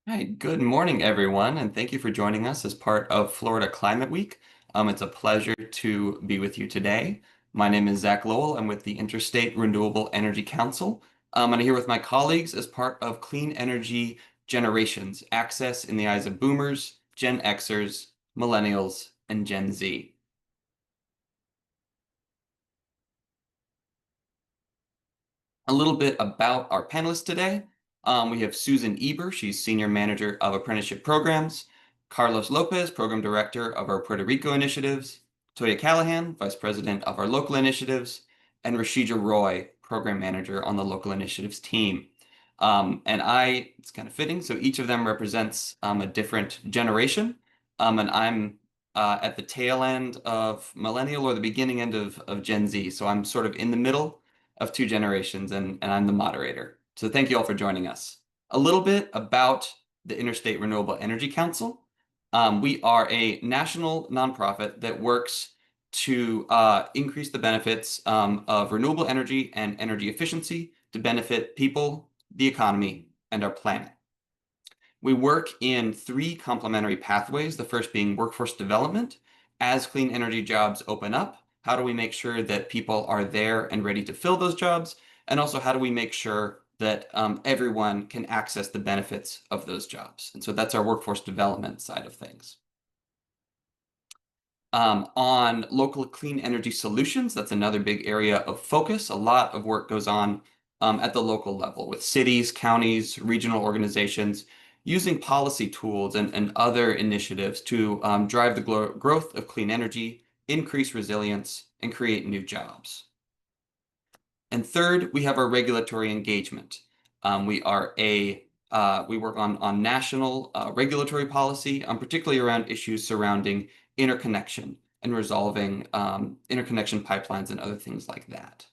Hi, good morning, everyone, and thank you for joining us as part of Florida Climate Week. It's a pleasure to be with you today. My name is Zach Lowell. I'm with the Interstate Renewable Energy Council. And I'm here with my colleagues as part of Clean Energy Generations, Access in the Eyes of Boomers, Gen Xers, Millennials, and Gen Z. A little bit about our panelists today. We have Susan Eber, she's Senior Manager of Apprenticeship Programs, Carlos Lopez, Program Director of our Puerto Rico initiatives, Toya Callahan, Vice President of our local initiatives, and Rashida Roy, Program Manager on the local initiatives team. It's kind of fitting, so each of them represents a different generation, and I'm at the tail end of millennial or the beginning end of Gen Z, so I'm sort of in the middle of two generations, and I'm the moderator. So thank you all for joining us. A little bit about the Interstate Renewable Energy Council. We are a national nonprofit that works to increase the benefits of renewable energy and energy efficiency to benefit people, the economy, and our planet. We work in three complementary pathways, the first being workforce development. As clean energy jobs open up, how do we make sure that people are there and ready to fill those jobs? And also, how do we make sure that everyone can access the benefits of those jobs? And so that's our workforce development side of things. On local clean energy solutions, that's another big area of focus. A lot of work goes on at the local level with cities, counties, regional organizations, using policy tools and other initiatives to drive the growth of clean energy, increase resilience, and create new jobs. And third, we have our regulatory engagement. We work on national regulatory policy, particularly around issues surrounding interconnection and resolving interconnection pipelines and other things like that.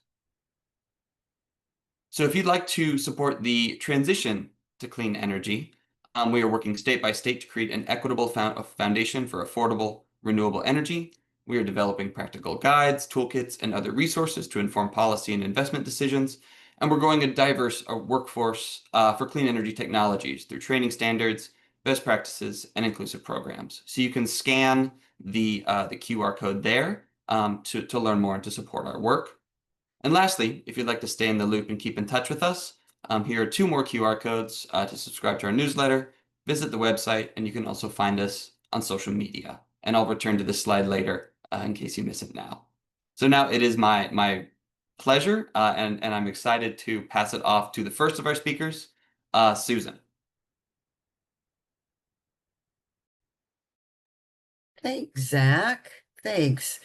So if you'd like to support the transition to clean energy, we are working state by state to create an equitable foundation for affordable renewable energy. We are developing practical guides, toolkits, and other resources to inform policy and investment decisions. And we're growing a diverse workforce for clean energy technologies through training standards, best practices, and inclusive programs. So you can scan the QR code there to learn more and to support our work. And lastly, if you'd like to stay in the loop and keep in touch with us, here are two more QR codes to subscribe to our newsletter, visit the website, and you can also find us on social media. And I'll return to this slide later in case you miss it now. So now it is my pleasure, and I'm excited to pass it off to the first of our speakers, Susan. Thanks, Zach. Thanks.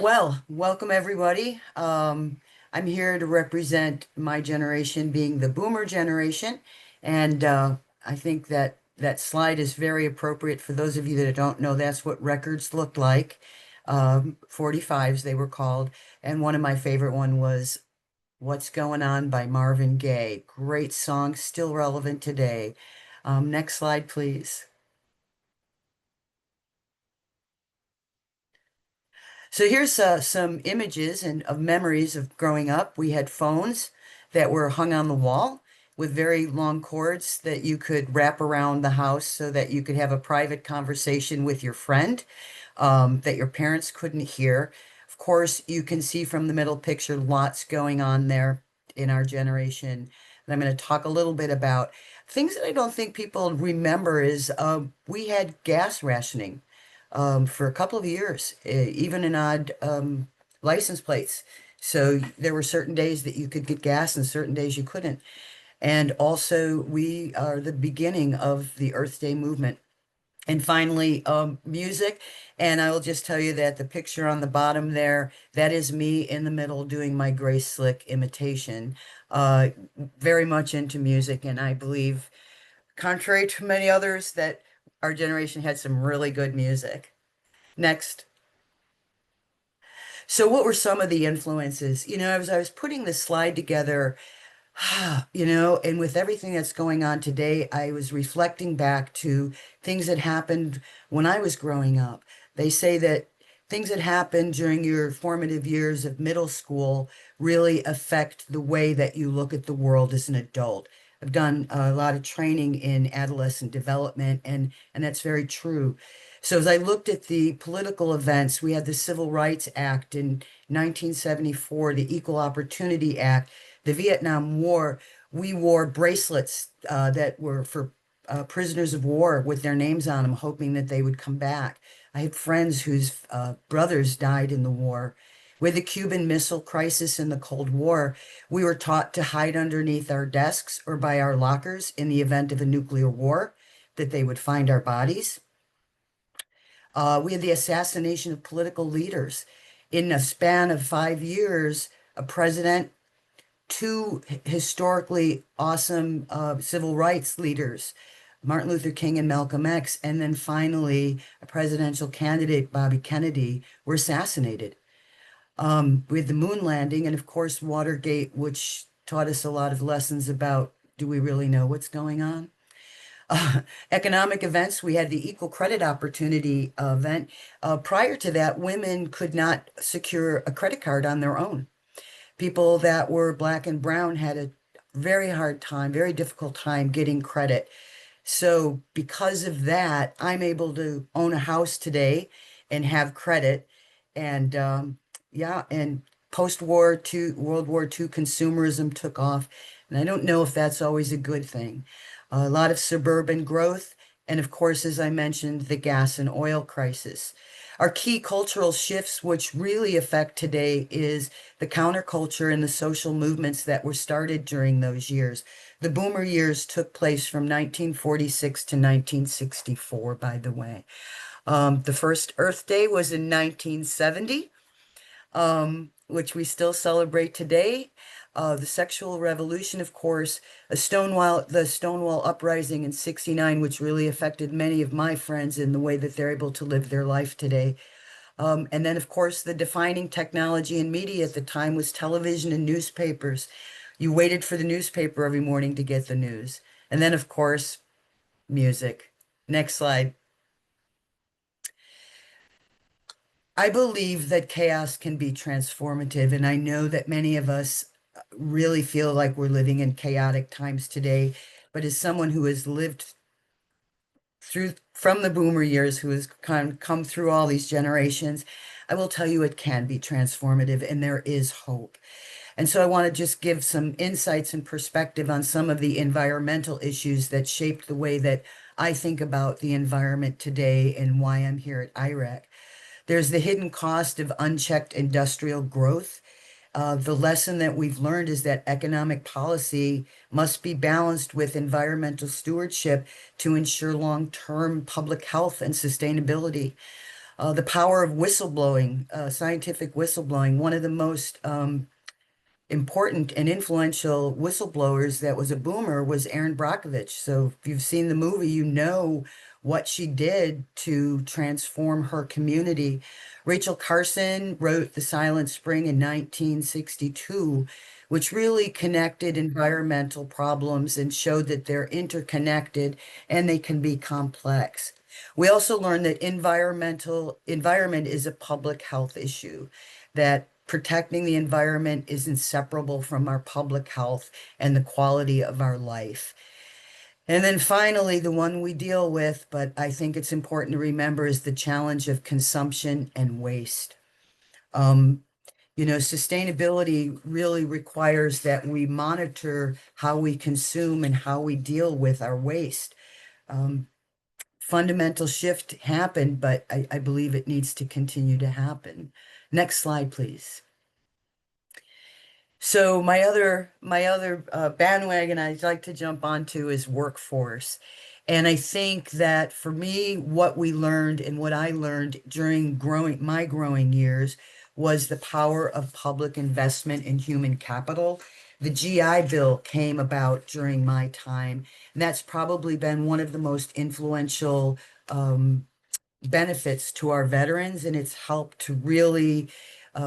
Well, welcome everybody. I'm here to represent my generation being the boomer generation. And I think that that slide is very appropriate for those of you that don't know. That's what records looked like. 45s they were called. And one of my favorite one was What's Going On by Marvin Gaye. Great song, still relevant today. Next slide, please. So here's some images and of memories of growing up. We had phones that were hung on the wall with very long cords that you could wrap around the house so that you could have a private conversation with your friend that your parents couldn't hear. Of course, you can see from the middle picture lots going on there in our generation. And I'm going to talk a little bit about things that I don't think people remember is we had gas rationing for a couple of years, even in odd license plates. So there were certain days that you could get gas and certain days you couldn't. And also, we are the beginning of the Earth Day movement. And finally, music. And I will just tell you that the picture on the bottom there, that is me in the middle doing my Grace Slick imitation. Uh, very much into music, and I believe, contrary to many others, that our generation had some really good music. Next. So what were some of the influences? As I was putting this slide together, and with everything that's going on today, I was reflecting back to things that happened when I was growing up. They say that things that happened during your formative years of middle school really affect the way that you look at the world as an adult. I've done a lot of training in adolescent development, and that's very true. So as I looked at the political events, we had the Civil Rights Act in 1974, the Equal Opportunity Act, the Vietnam War. We wore bracelets that were for prisoners of war with their names on them, hoping that they would come back. I had friends whose brothers died in the war. With the Cuban Missile Crisis and the Cold War, we were taught to hide underneath our desks or by our lockers in the event of a nuclear war, that they would find our bodies. We had the assassination of political leaders. In a span of 5 years, a president, two historically awesome civil rights leaders, Martin Luther King and Malcolm X, and then finally a presidential candidate, Bobby Kennedy, were assassinated. We had the moon landing, and of course, Watergate, which taught us a lot of lessons about, do we really know what's going on? Uh, Economic events, we had the equal credit opportunity event. Prior to that, women could not secure a credit card on their own. People that were Black and brown had a very hard time, very difficult time getting credit. So because of that, I'm able to own a house today and have credit. And yeah, and post-war two, World War II consumerism took off. And I don't know if that's always a good thing. A lot of suburban growth. And of course, as I mentioned, the gas and oil crisis. Our key cultural shifts, which really affect today, is the counterculture and the social movements that were started during those years. The boomer years took place from 1946 to 1964, by the way. The first Earth Day was in 1970, which we still celebrate today. The sexual revolution, of course, the Stonewall uprising in 69, which really affected many of my friends in the way that they're able to live their life today. And then, of course, the defining technology and media at the time was television and newspapers. You waited for the newspaper every morning to get the news. And then, of course, music. Next slide. I believe that chaos can be transformative, and I know that many of us really feel like we're living in chaotic times today. But as someone who has lived through from the boomer years, who has come through all these generations, I will tell you it can be transformative and there is hope. And so I want to just give some insights and perspective on some of the environmental issues that shaped the way that I think about the environment today and why I'm here at IREC. There's the hidden cost of unchecked industrial growth. The lesson that we've learned is that economic policy must be balanced with environmental stewardship to ensure long-term public health and sustainability. The power of whistleblowing, scientific whistleblowing, one of the most important and influential whistleblowers that was a boomer was Erin Brockovich. So if you've seen the movie, you know what she did to transform her community. Rachel Carson wrote The Silent Spring in 1962, which really connected environmental problems and showed that they're interconnected and they can be complex. We also learned that environment is a public health issue, that protecting the environment is inseparable from our public health and the quality of our life. And then finally, the one we deal with, but I think it's important to remember, is the challenge of consumption and waste. Um, Sustainability really requires that we monitor how we consume and how we deal with our waste. Um, Fundamental shift happened, but I believe it needs to continue to happen. Next slide, please. So my other bandwagon I'd like to jump onto is workforce. And I think that for me, what we learned and what I learned during my growing years was the power of public investment in human capital. The GI Bill came about during my time, and that's probably been one of the most influential benefits to our veterans, and it's helped to really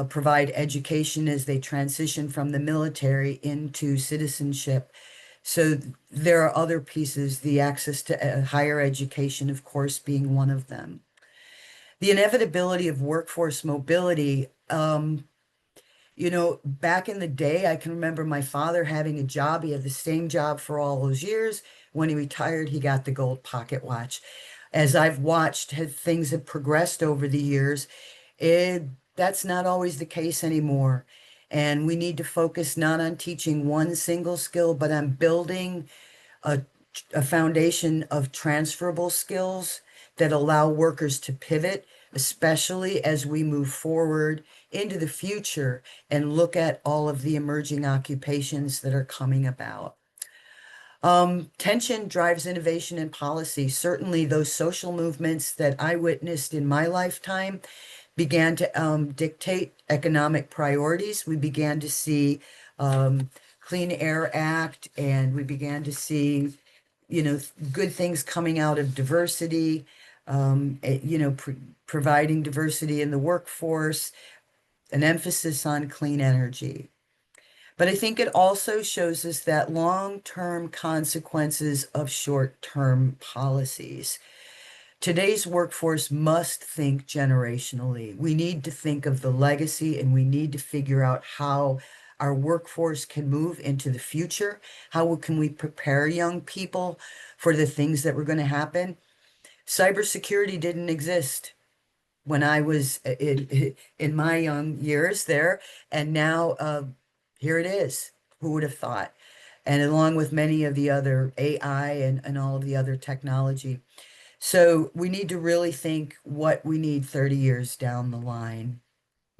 provide education as they transition from the military into citizenship. So there are other pieces, the access to higher education, of course, being one of them. The inevitability of workforce mobility. You know, back in the day, I can remember my father having a job. He had the same job for all those years. When he retired, he got the gold pocket watch. As I've watched things have progressed over the years, it, that's not always the case anymore. And we need to focus not on teaching one single skill, but on building a, a foundation of transferable skills that allow workers to pivot, especially as we move forward into the future and look at all of the emerging occupations that are coming about. Tension drives innovation and policy. Certainly, those social movements that I witnessed in my lifetime began to dictate economic priorities. We began to see Clean Air Act, and we began to see, you know, good things coming out of diversity, you know, providing diversity in the workforce, an emphasis on clean energy. But I think it also shows us that long-term consequences of short-term policies. Today's workforce must think generationally. We need to think of the legacy and we need to figure out how our workforce can move into the future. How can we prepare young people for the things that were going to happen? Cybersecurity didn't exist when I was in my young years there, and now here it is. Who would have thought? And along with many of the other AI and all of the other technology. So we need to really think what we need 30 years down the line.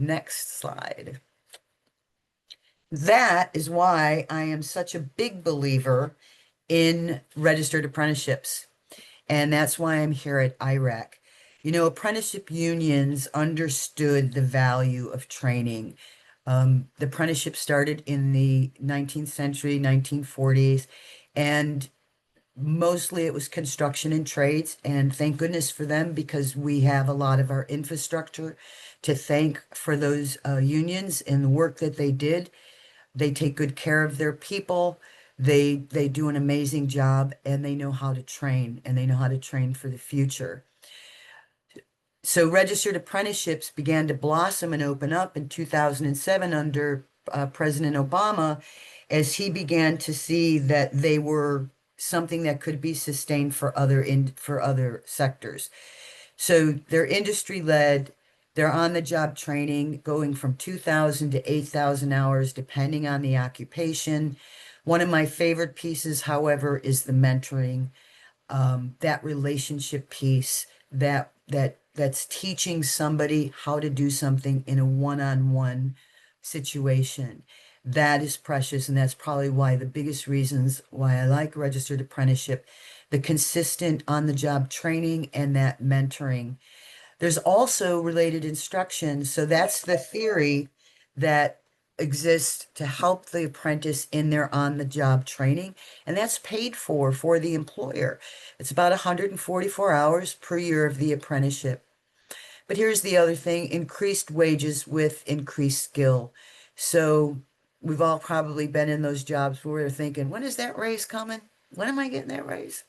Next slide. That is why I am such a big believer in registered apprenticeships. And that's why I'm here at IREC. You know, apprenticeship unions understood the value of training. The apprenticeship started in the 19th century, 1940s, and mostly it was construction and trades. And thank goodness for them because we have a lot of our infrastructure to thank for those unions and the work that they did. They take good care of their people. They do an amazing job and they know how to train and they know how to train for the future. So registered apprenticeships began to blossom and open up in 2007 under President Obama as he began to see that they were something that could be sustained for other sectors. So they're industry led, they're on the job training going from 2,000 to 8,000 hours depending on the occupation. One of my favorite pieces, however, is the mentoring, that relationship piece that's teaching somebody how to do something in a one-on-one situation. That is precious, and that's probably why the biggest reasons why I like registered apprenticeship, the consistent on-the-job training and that mentoring. There's also related instruction. So that's the theory that exists to help the apprentice in their on-the-job training, and that's paid for the employer. It's about 144 hours per year of the apprenticeship. But here's the other thing, increased wages with increased skill. So we've all probably been in those jobs where we're thinking, when is that raise coming? When am I getting that raise?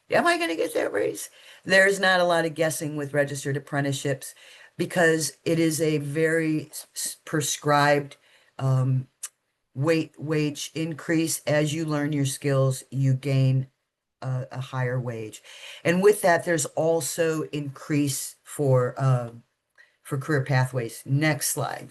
Am I going to get that raise? There's not a lot of guessing with registered apprenticeships because it is a very prescribed wage increase. As you learn your skills, you gain a higher wage. And with that, there's also increase for career pathways. Next slide.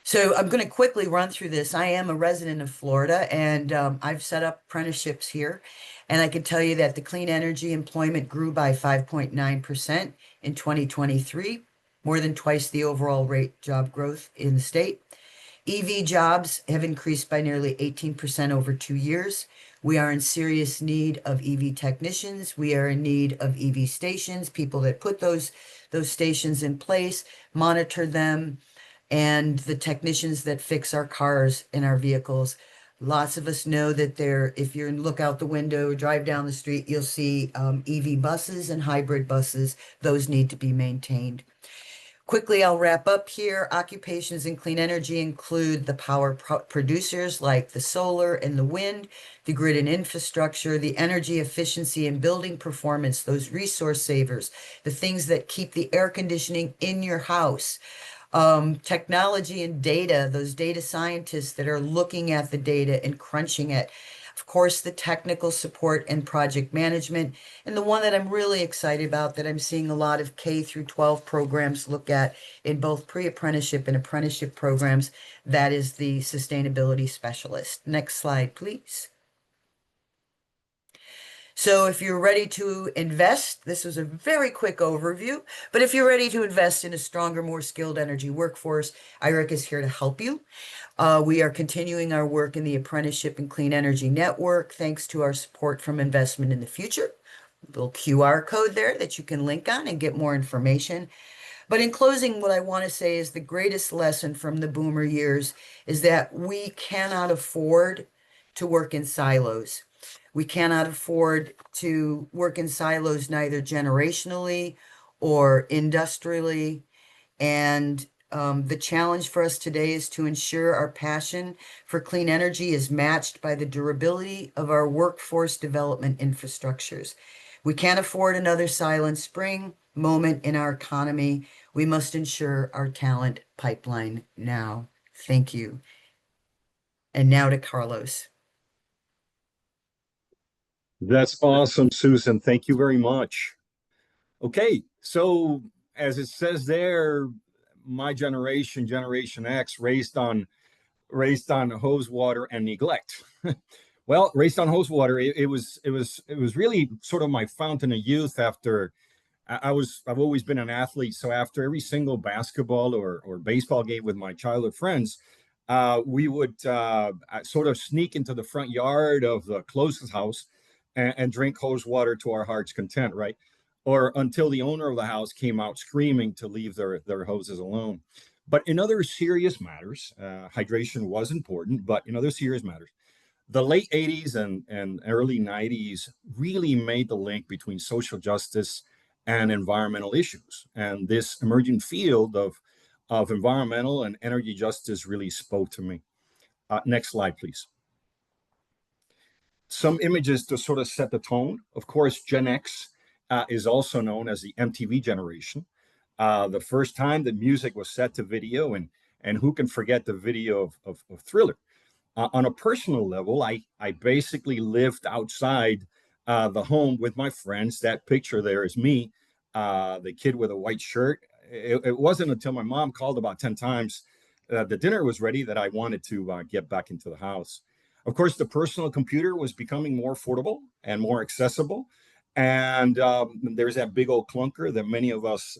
So I'm going to quickly run through this. I am a resident of Florida, and I've set up apprenticeships here. And I can tell you that the clean energy employment grew by 5.9% in 2023, more than twice the overall rate job growth in the state. EV jobs have increased by nearly 18% over 2 years. We are in serious need of EV technicians. We are in need of EV stations, people that put those stations in place, monitor them, and the technicians that fix our cars and our vehicles. Lots of us know that if you look out the window or drive down the street, you'll see EV buses and hybrid buses. Those need to be maintained. Quickly, I'll wrap up here. Occupations in clean energy include the power producers like the solar and the wind, the grid and infrastructure, the energy efficiency and building performance, those resource savers, the things that keep the air conditioning in your house. Technology and data, those data scientists that are looking at the data and crunching it. Of course, the technical support and project management. And the one that I'm really excited about that I'm seeing a lot of K through 12 programs look at in both pre-apprenticeship and apprenticeship programs, that is the sustainability specialist. Next slide, please. So if you're ready to invest, this was a very quick overview, but if you're ready to invest in a stronger, more skilled energy workforce, IREC is here to help you. We are continuing our work in the Apprenticeship and Clean Energy Network, thanks to our support from Investment in the Future. Little QR code there that you can link on and get more information. But in closing, what I want to say is the greatest lesson from the boomer years is that we cannot afford to work in silos. We cannot afford to work in silos neither generationally or industrially. And the challenge for us today is to ensure our passion for clean energy is matched by the durability of our workforce development infrastructures. We can't afford another Silent Spring moment in our economy. We must ensure our talent pipeline now. Thank you. And now to Carlos. That's awesome, Susan. Thank you very much. Okay, so as it says there, my generation, Generation X, raised on hose water and neglect. Well, raised on hose water, it was really sort of my fountain of youth after I've always been an athlete. So after every single basketball or baseball game with my childhood friends, we would sort of sneak into the front yard of the closest house and drink hose water to our heart's content, right? Or until the owner of the house came out screaming to leave their hoses alone. But in other serious matters, hydration was important, but in other serious matters, the late 80s and early 90s really made the link between social justice and environmental issues. And this emerging field of environmental and energy justice really spoke to me. Next slide, please. Some images to sort of set the tone. Of course, Gen X is also known as the MTV generation. The first time that music was set to video, and who can forget the video of Thriller? On a personal level, I basically lived outside the home with my friends. That picture there is me, the kid with a white shirt. It wasn't until my mom called about 10 times the dinner was ready that I wanted to get back into the house. Of course, the personal computer was becoming more affordable and more accessible. And there's that big old clunker that many of us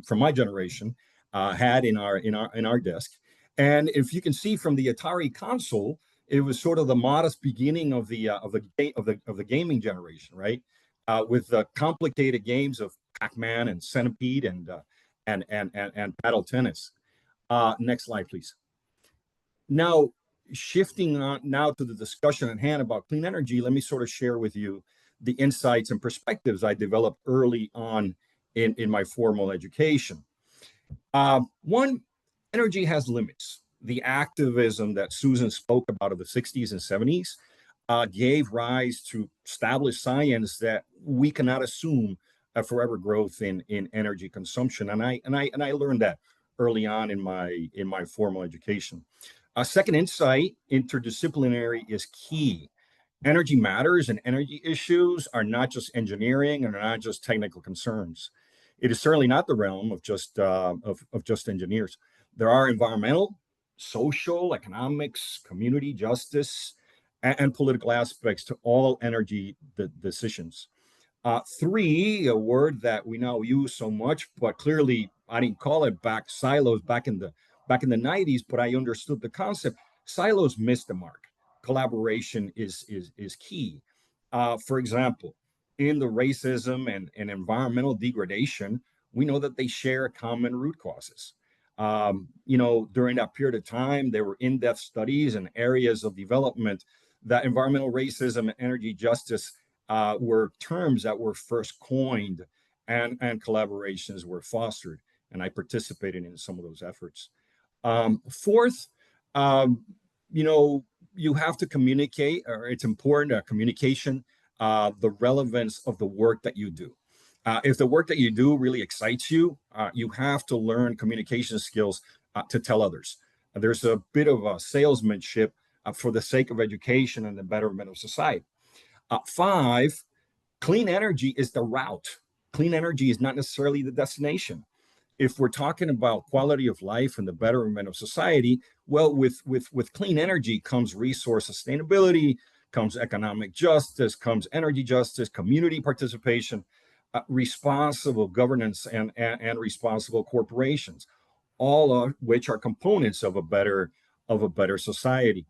from my generation had in our desk. And if you can see from the Atari console, it was sort of the modest beginning of the gaming generation, right? With the complicated games of Pac-Man and Centipede and paddle tennis. Next slide, please. Now, shifting on now to the discussion at hand about clean energy, let me sort of share with you the insights and perspectives I developed early on in my formal education. One, energy has limits. The activism that Susan spoke about of the 60s and 70s gave rise to established science that we cannot assume a forever growth in energy consumption, and I learned that early on in my formal education. A second insight, interdisciplinary is key. Energy matters and energy issues are not just engineering and are not just technical concerns. It is certainly not the realm of just engineers. There are environmental, social, economics, community justice, and political aspects to all energy decisions. Three, a word that we now use so much, but clearly I didn't call it silos back in the 90s, but I understood the concept. Silos missed the mark. Collaboration is key. For example, in the racism and environmental degradation, we know that they share common root causes. During that period of time, there were in-depth studies and areas of development that environmental racism and energy justice were terms that were first coined and collaborations were fostered. And I participated in some of those efforts. Fourth, you have to communicate, or it's important communication, the relevance of the work that you do. If the work that you do really excites you, you have to learn communication skills to tell others. There's a bit of a salesmanship for the sake of education and the betterment of society. Five, clean energy is the route. Clean energy is not necessarily the destination. If we're talking about quality of life and the betterment of society, well, with clean energy comes resource sustainability, comes economic justice, comes energy justice, community participation, responsible governance, and responsible corporations, all of which are components of a better society.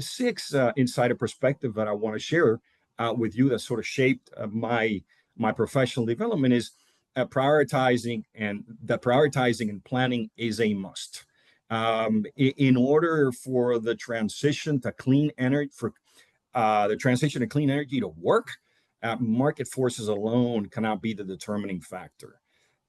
Six insider perspective that I want to share with you that sort of shaped my professional development is prioritizing and planning is a must. In order for the transition to clean energy to work, market forces alone cannot be the determining factor.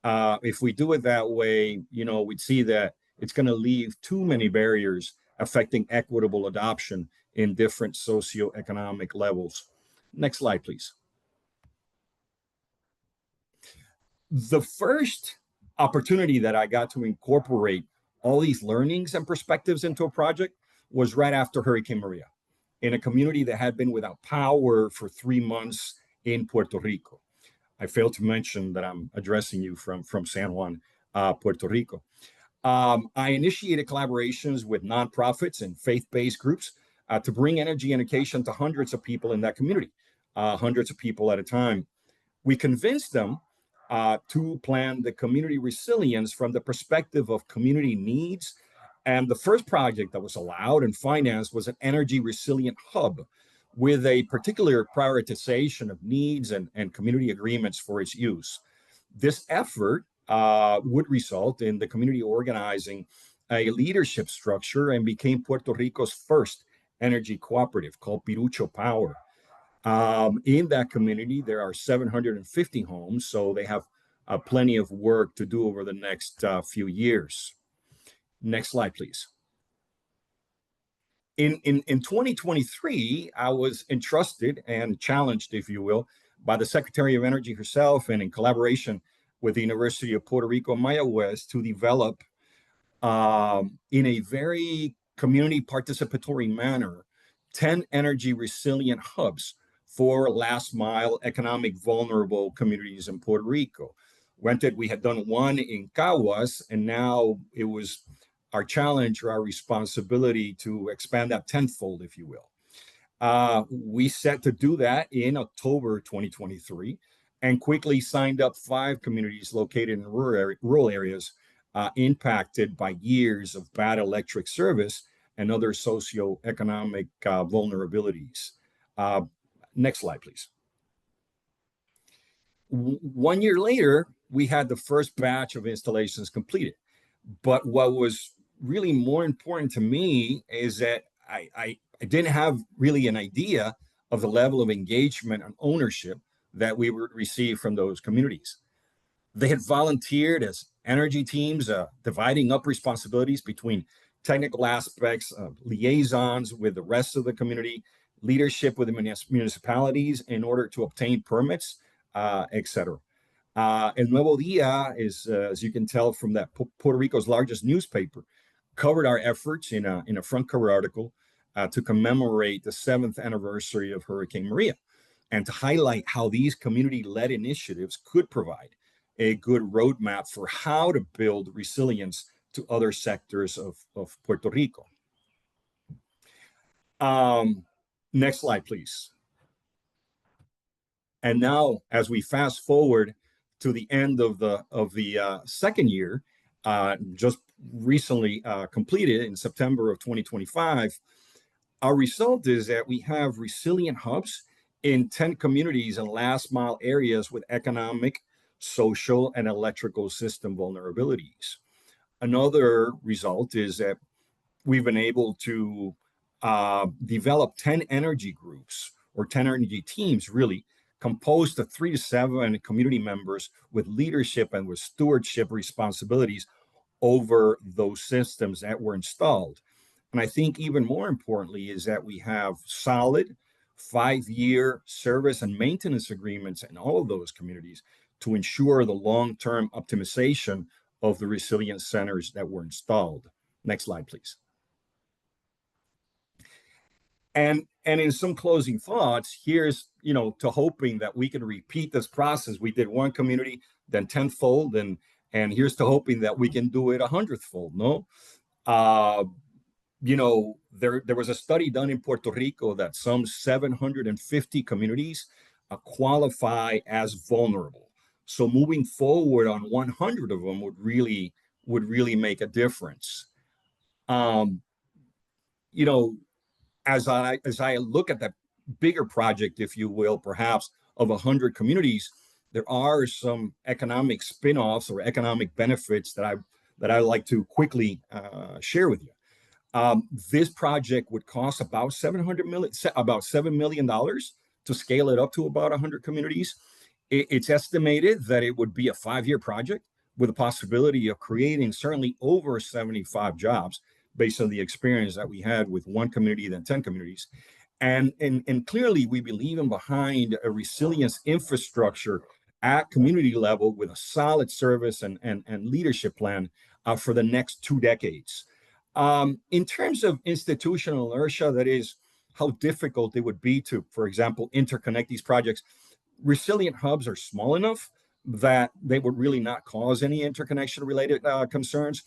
If we do it that way, we'd see that it's going to leave too many barriers affecting equitable adoption in different socioeconomic levels. Next slide, please. The first opportunity that I got to incorporate all these learnings and perspectives into a project was right after Hurricane Maria, in a community that had been without power for 3 months in Puerto Rico. I failed to mention that I'm addressing you from San Juan, Puerto Rico. I initiated collaborations with nonprofits and faith-based groups to bring energy education to hundreds of people in that community, hundreds of people at a time. We convinced them to plan the community resilience from the perspective of community needs. And the first project that was allowed and financed was an energy resilient hub with a particular prioritization of needs and community agreements for its use. This effort would result in the community organizing a leadership structure and became Puerto Rico's first energy cooperative called Pirucho Power. In that community, there are 750 homes, so they have plenty of work to do over the next few years. Next slide, please. In 2023, I was entrusted and challenged, if you will, by the Secretary of Energy herself and in collaboration with the University of Puerto Rico, Maya West, to develop in a very community participatory manner 10 energy resilient hubs for last mile economic vulnerable communities in Puerto Rico. Granted, we had done one in Caguas, and now it was our challenge or our responsibility to expand that tenfold, if you will. We set to do that in October 2023 and quickly signed up 5 communities located in rural areas impacted by years of bad electric service and other socioeconomic vulnerabilities. Next slide, please. 1 year later, we had the first batch of installations completed. But what was really more important to me is that I didn't have really an idea of the level of engagement and ownership that we would receive from those communities. They had volunteered as energy teams, dividing up responsibilities between technical aspects, liaisons with the rest of the community, leadership with the municipalities in order to obtain permits, etc. El Nuevo Dia is, as you can tell from that Puerto Rico's largest newspaper, covered our efforts in a front cover article to commemorate the 7th anniversary of Hurricane Maria and to highlight how these community-led initiatives could provide a good roadmap for how to build resilience to other sectors of Puerto Rico. Next slide, please. And now, as we fast forward to the end of the second year, just recently completed in September of 2025, our result is that we have resilient hubs in 10 communities and last mile areas with economic, social, and electrical system vulnerabilities. Another result is that we've been able to develop 10 energy groups or 10 energy teams, really, composed of 3 to 7 community members with leadership and with stewardship responsibilities over those systems that were installed. And I think even more importantly is that we have solid 5-year service and maintenance agreements in all of those communities to ensure the long-term optimization of the resilience centers that were installed. Next slide, please. And in some closing thoughts, here's, to hoping that we can repeat this process. We did one community, then tenfold, and here's to hoping that we can do it 100th-fold. No, there was a study done in Puerto Rico that some 750 communities qualify as vulnerable. So moving forward on 100 of them would really make a difference. As I look at that bigger project, if you will, perhaps of 100 communities, there are some economic spin-offs or economic benefits that I like to quickly share with you. This project would cost about $7 million to scale it up to about 100 communities. It's estimated that it would be a 5-year project with the possibility of creating certainly over 75 jobs based on the experience that we had with one community, then 10 communities. And clearly we believe in behind a resilience infrastructure at community level with a solid service and leadership plan for the next 2 decades. In terms of institutional inertia, that is how difficult it would be to, for example, interconnect these projects. Resilient hubs are small enough that they would really not cause any interconnection related concerns.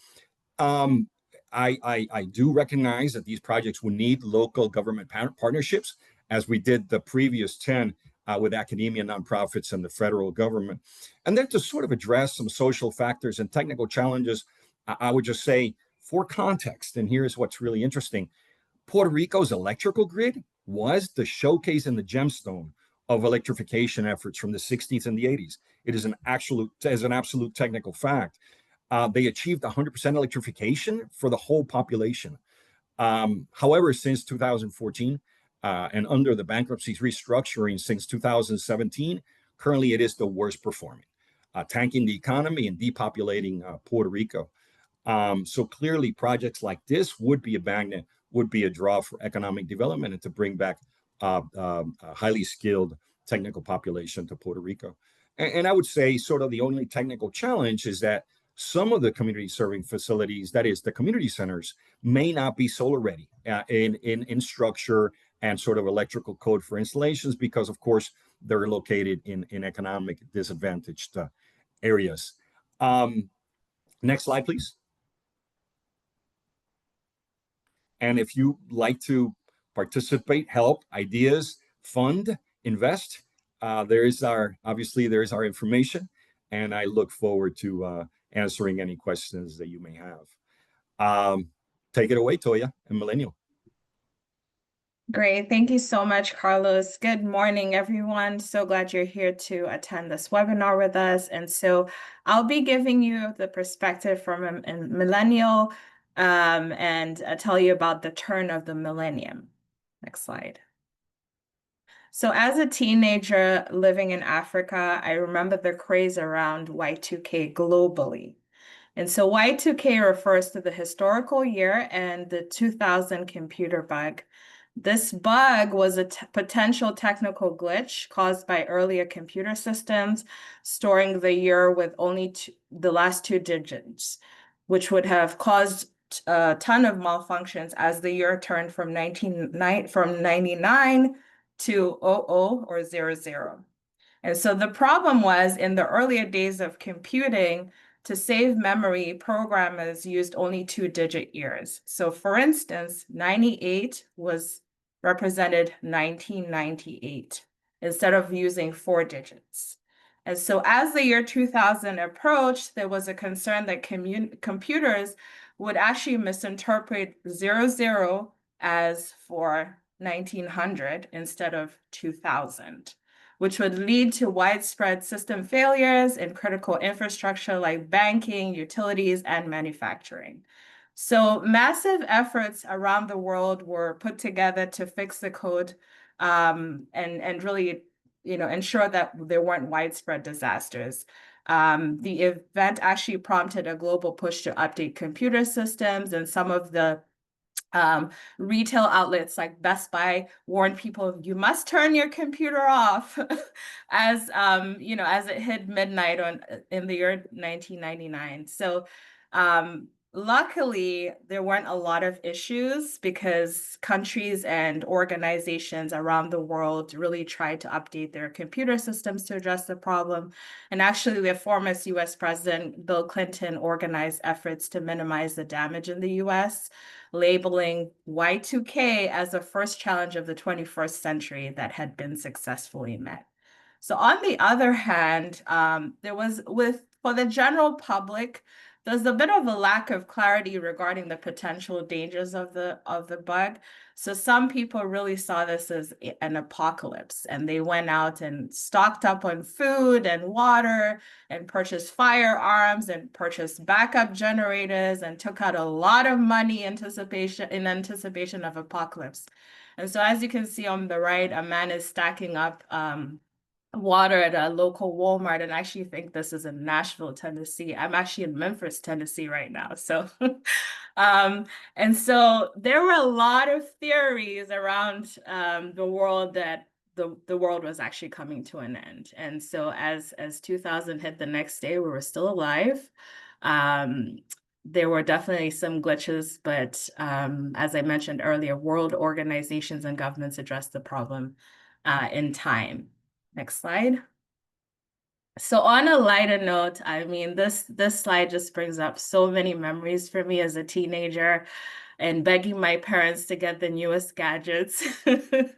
I do recognize that these projects will need local government partnerships, as we did the previous 10 with academia, nonprofits, and the federal government. And then to sort of address some social factors and technical challenges, I would just say, for context, and here's what's really interesting, Puerto Rico's electrical grid was the showcase and the gemstone of electrification efforts from the 60s and the 80s. It is an absolute technical fact. They achieved 100% electrification for the whole population. However, since 2014, and under the bankruptcies restructuring since 2017, currently it is the worst performing, tanking the economy and depopulating Puerto Rico. So clearly projects like this would be a magnet, would be a draw for economic development and to bring back a highly skilled technical population to Puerto Rico. And I would say sort of the only technical challenge is that some of the community serving facilities, that is the community centers, may not be solar ready in structure and sort of electrical code for installations because, of course, they're located in economic disadvantaged areas. Next slide, please. And if you like to participate, help, ideas, fund, invest, there's our information. And I look forward to answering any questions that you may have. Take it away, Toya and Millennial. Great. Thank you so much, Carlos. Good morning, everyone. So glad you're here to attend this webinar with us. And so I'll be giving you the perspective from a millennial and tell you about the turn of the millennium. Next slide. So as a teenager living in Africa, I remember the craze around Y2K globally. And so Y2K refers to the historical year and the 2000 computer bug. This bug was a potential technical glitch caused by earlier computer systems storing the year with only the last 2 digits, which would have caused a ton of malfunctions as the year turned from 99 to 00 or 00. And so the problem was in the earlier days of computing, to save memory, programmers used only 2-digit years. So for instance, 98 was represented 1998 instead of using 4 digits. And so as the year 2000 approached, there was a concern that computers would actually misinterpret 00 as for 1900 instead of 2000, which would lead to widespread system failures in critical infrastructure like banking, utilities, and manufacturing. So massive efforts around the world were put together to fix the code and really, ensure that there weren't widespread disasters. The event actually prompted a global push to update computer systems, and some of the Retail outlets like Best Buy warned people, you must turn your computer off as as it hit midnight in the year 1999. So luckily, there weren't a lot of issues because countries and organizations around the world really tried to update their computer systems to address the problem. And actually, the former US President Bill Clinton organized efforts to minimize the damage in the US, labeling Y2K as the first challenge of the 21st century that had been successfully met. So on the other hand, for the general public, there's a bit of a lack of clarity regarding the potential dangers of the bug. So some people really saw this as an apocalypse, and they went out and stocked up on food and water and purchased firearms and purchased backup generators and took out a lot of money in anticipation of apocalypse. And so as you can see on the right, a man is stacking up water at a local Walmart, and I actually think this is in Nashville, Tennessee. I'm actually in Memphis, Tennessee right now. So and so there were a lot of theories around the world that the world was actually coming to an end. And so as 2000 hit the next day, we were still alive. There were definitely some glitches, but as I mentioned earlier, world organizations and governments addressed the problem in time. Next slide. So on a lighter note, I mean, this slide just brings up so many memories for me as a teenager and begging my parents to get the newest gadgets. So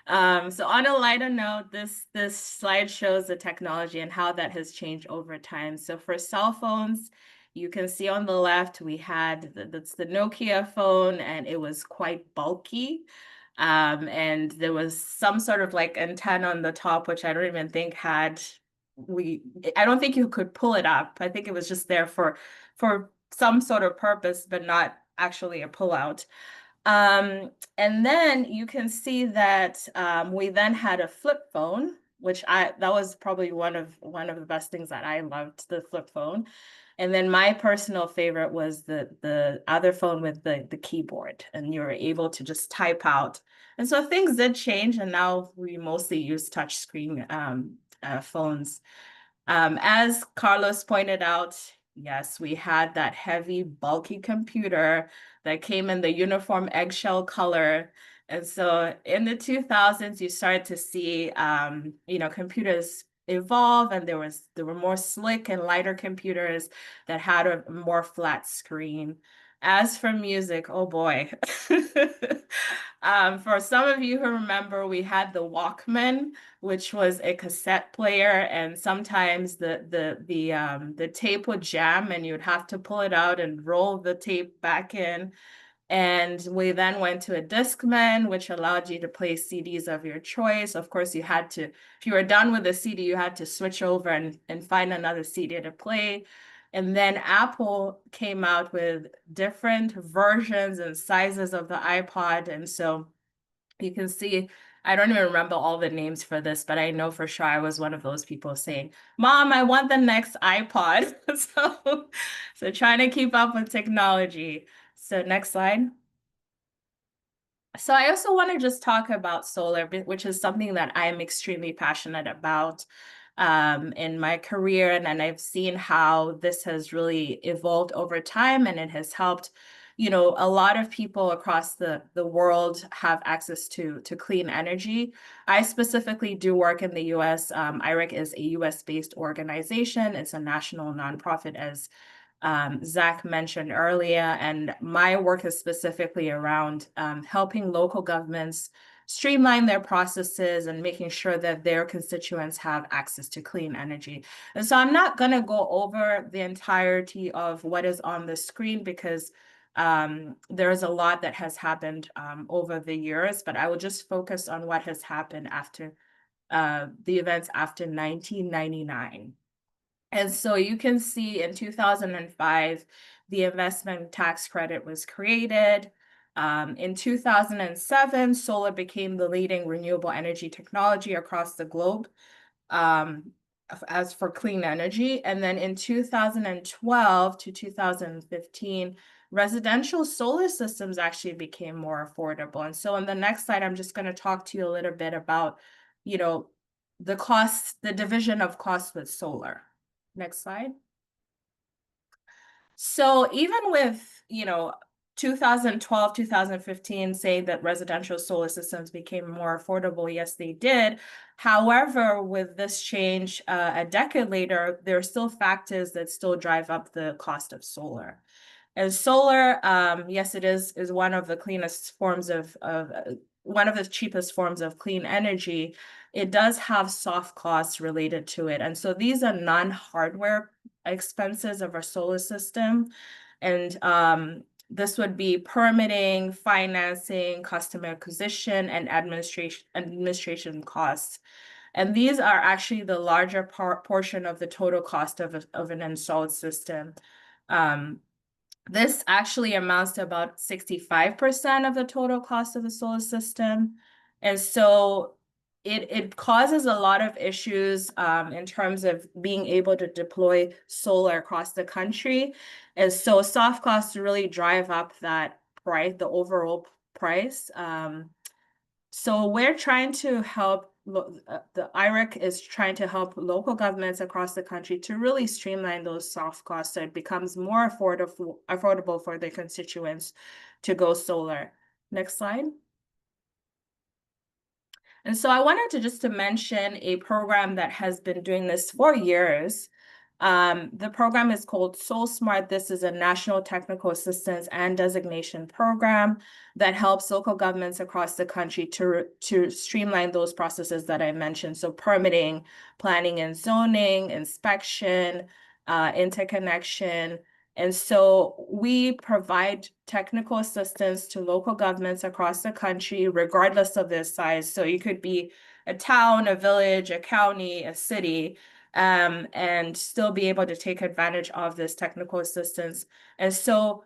on a lighter note, this slide shows the technology and how that has changed over time. So for cell phones, you can see on the left, we had that's the Nokia phone, and it was quite bulky. And there was some sort of like antenna on the top, which I don't even think I don't think you could pull it up. I think it was just there for some sort of purpose, but not actually a pullout. And then you can see that we then had a flip phone, that was probably one of the best things that I loved, the flip phone. And then my personal favorite was the other phone with the keyboard, and you were able to just type out. And so things did change, and now we mostly use touchscreen phones. As Carlos pointed out, yes, we had that heavy, bulky computer that came in the uniform eggshell color. And so in the 2000s, you started to see, computers evolve, and there were more slick and lighter computers that had a more flat screen. As for music, oh boy. For some of you who remember, we had the Walkman, which was a cassette player, and sometimes the tape would jam and you'd have to pull it out and roll the tape back in. And we then went to a Discman, which allowed you to play CDs of your choice. Of course, if you were done with the CD, you had to switch over and find another CD to play. And then Apple came out with different versions and sizes of the iPod. And so you can see, I don't even remember all the names for this, but I know for sure I was one of those people saying, Mom, I want the next iPod. So trying to keep up with technology. So next slide. So I also want to just talk about solar, which is something that I'm extremely passionate about in my career. And I've seen how this has really evolved over time, and it has helped, a lot of people across the world have access to clean energy. I specifically do work in the US. IREC is a US-based organization. It's a national nonprofit, as Zach mentioned earlier, and my work is specifically around helping local governments streamline their processes and making sure that their constituents have access to clean energy. And so I'm not going to go over the entirety of what is on the screen because there is a lot that has happened over the years, but I will just focus on what has happened after the events after 1999. And so you can see in 2005, the investment tax credit was created. In 2007, solar became the leading renewable energy technology across the globe as for clean energy. And then in 2012 to 2015, residential solar systems actually became more affordable. And so on the next slide, I'm just going to talk to you a little bit about, you know, the cost, the division of costs with solar. Next slide. So even with, 2012, 2015 saying that residential solar systems became more affordable, yes, they did. However, with this change a decade later, there are still factors that still drive up the cost of solar. And solar, yes, it is one of the cleanest forms of one of the cheapest forms of clean energy. It does have soft costs related to it. And so these are non-hardware expenses of our solar system. And this would be permitting, financing, customer acquisition, and administration costs. And these are actually the larger portion of the total cost of an installed system. This actually amounts to about 65% of the total cost of the solar system. And so it causes a lot of issues in terms of being able to deploy solar across the country. And so soft costs really drive up that price, the overall price. So we're trying to help, the IREC is trying to help local governments across the country to really streamline those soft costs so it becomes more affordable for their constituents to go solar. Next slide. And so I wanted to mention a program that has been doing this for years. The program is called SolSmart. This is a national technical assistance and designation program that helps local governments across the country to streamline those processes that I mentioned. So permitting, planning and zoning, inspection, interconnection. And so we provide technical assistance to local governments across the country, regardless of their size. So you could be a town, a village, a county, a city, and still be able to take advantage of this technical assistance. And so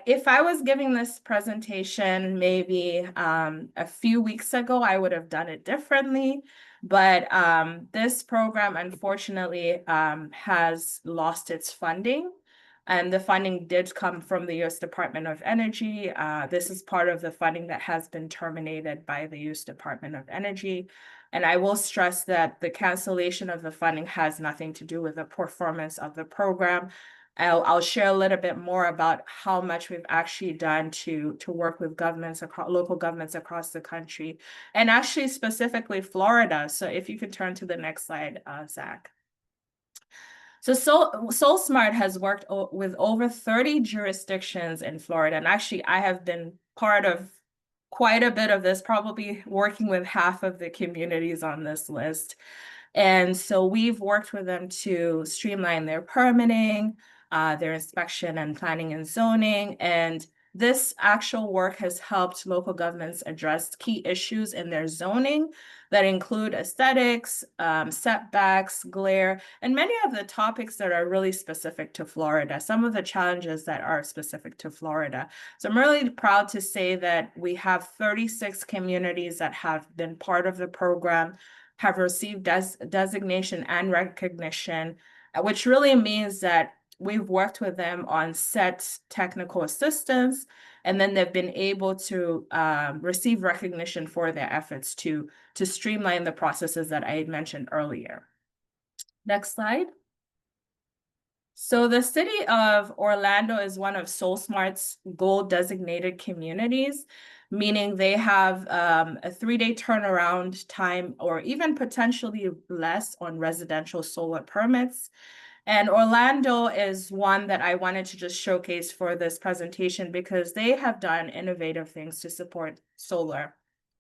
if I was giving this presentation maybe a few weeks ago, I would have done it differently. But this program, unfortunately, has lost its funding. And the funding did come from the U.S. Department of Energy. This is part of the funding that has been terminated by the U.S. Department of Energy. And I will stress that the cancellation of the funding has nothing to do with the performance of the program. I'll share a little bit more about how much we've actually done to work with governments, local governments across the country, and actually specifically Florida. So if you could turn to the next slide, Zach. So SolSmart has worked with over 30 jurisdictions in Florida. And actually, I have been part of quite a bit of this, probably working with half of the communities on this list. And so we've worked with them to streamline their permitting, their inspection and planning and zoning. And this actual work has helped local governments address key issues in their zoning that include aesthetics, setbacks, glare, and many of the topics that are really specific to Florida, some of the challenges that are specific to Florida. So I'm really proud to say that we have 36 communities that have been part of the program, have received designation and recognition, which really means that we've worked with them on set technical assistance, and then they've been able to receive recognition for their efforts to streamline the processes that I had mentioned earlier. Next slide. So the city of Orlando is one of SolSmart's gold designated communities, meaning they have a 3-day turnaround time or even potentially less on residential solar permits. And Orlando is one that I wanted to just showcase for this presentation because they have done innovative things to support solar.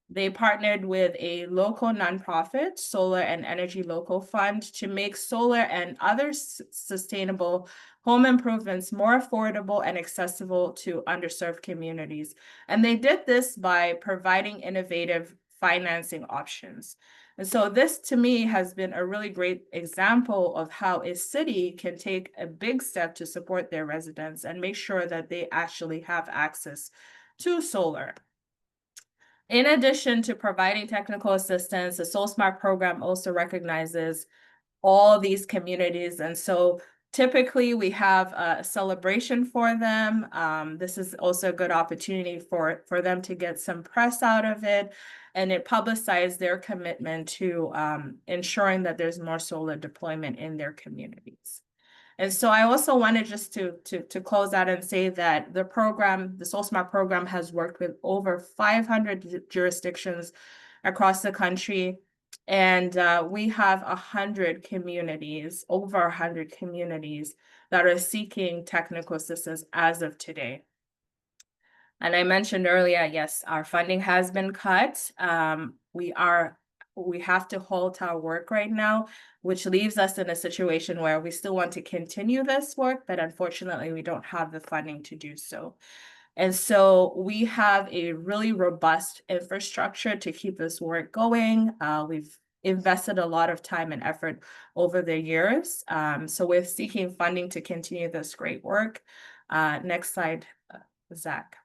They partnered with a local nonprofit, Solar and Energy Local Fund, to make solar and other sustainable home improvements more affordable and accessible to underserved communities. And they did this by providing innovative financing options. And so this, to me, has been a really great example of how a city can take a big step to support their residents and make sure that they actually have access to solar. In addition to providing technical assistance, the SolSmart program also recognizes all these communities. And so Typically, we have a celebration for them. This is also a good opportunity for them to get some press out of it, and it publicizes their commitment to ensuring that there's more solar deployment in their communities. And so I also wanted just to close out and say that the program, the SoulSmart program, has worked with over 500 jurisdictions across the country. And we have 100 communities, over 100 communities that are seeking technical assistance as of today. And I mentioned earlier, yes, our funding has been cut. We have to halt our work right now, which leaves us in a situation where we still want to continue this work, but unfortunately, we don't have the funding to do so. And so we have a really robust infrastructure to keep this work going. We've invested a lot of time and effort over the years. So we're seeking funding to continue this great work. Next slide, Zach.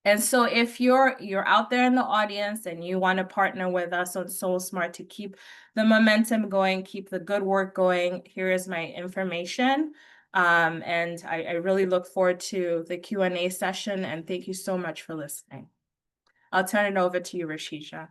And so if you're out there in the audience and you want to partner with us on SoulSmart to keep the momentum going, keep the good work going, here is my information. And I really look forward to the Q&A session, and thank you so much for listening. I'll turn it over to you, Rashida.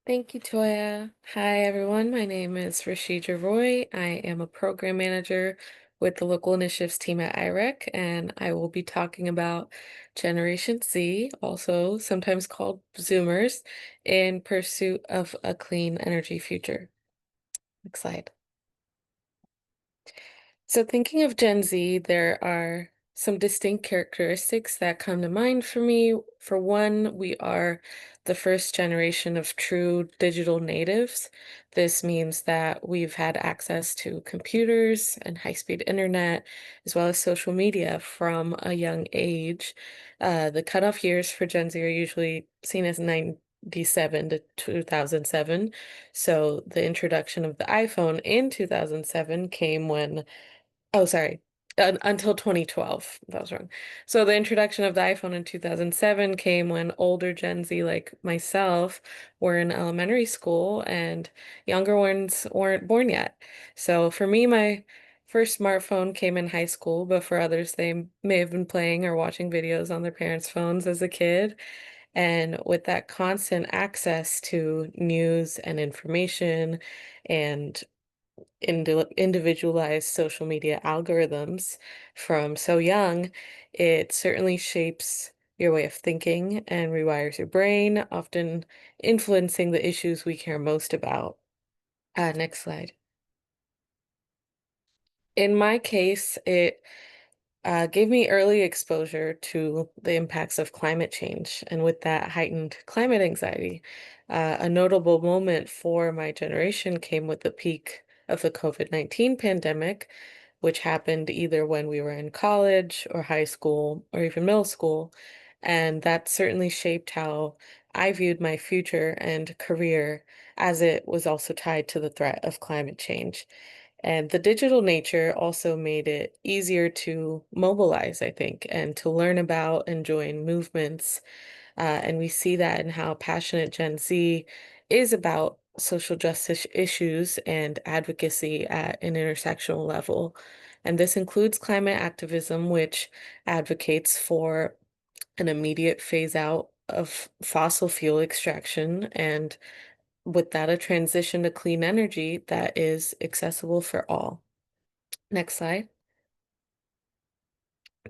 Thank you, Toya. Hi, everyone. My name is Rashida Roy. I am a program manager with the local initiatives team at IREC, and I will be talking about Generation Z, also sometimes called Zoomers, in pursuit of a clean energy future. Next slide. So thinking of Gen Z, there are some distinct characteristics that come to mind for me. For one, we are the first generation of true digital natives. This means that we've had access to computers and high-speed internet, as well as social media from a young age. The cutoff years for Gen Z are usually seen as 97 to 2007. So the introduction of the iPhone in 2007 came when Oh, sorry. Until 2012. That was wrong. So the introduction of the iPhone in 2007 came when older Gen Z like myself were in elementary school and younger ones weren't born yet. So for me, my first smartphone came in high school, but for others, they may have been playing or watching videos on their parents' phones as a kid. And with that constant access to news and information and individualized social media algorithms from so young, it certainly shapes your way of thinking and rewires your brain, often influencing the issues we care most about. Next slide. In my case, it gave me early exposure to the impacts of climate change, and with that heightened climate anxiety. A notable moment for my generation came with the peak of the COVID-19 pandemic, which happened either when we were in college or high school or even middle school. And that certainly shaped how I viewed my future and career, as it was also tied to the threat of climate change. And the digital nature also made it easier to mobilize, I think, and to learn about and join movements. And we see that in how passionate Gen Z is about social justice issues and advocacy at an intersectional level. And this includes climate activism, which advocates for an immediate phase out of fossil fuel extraction, and with that, a transition to clean energy that is accessible for all. Next slide.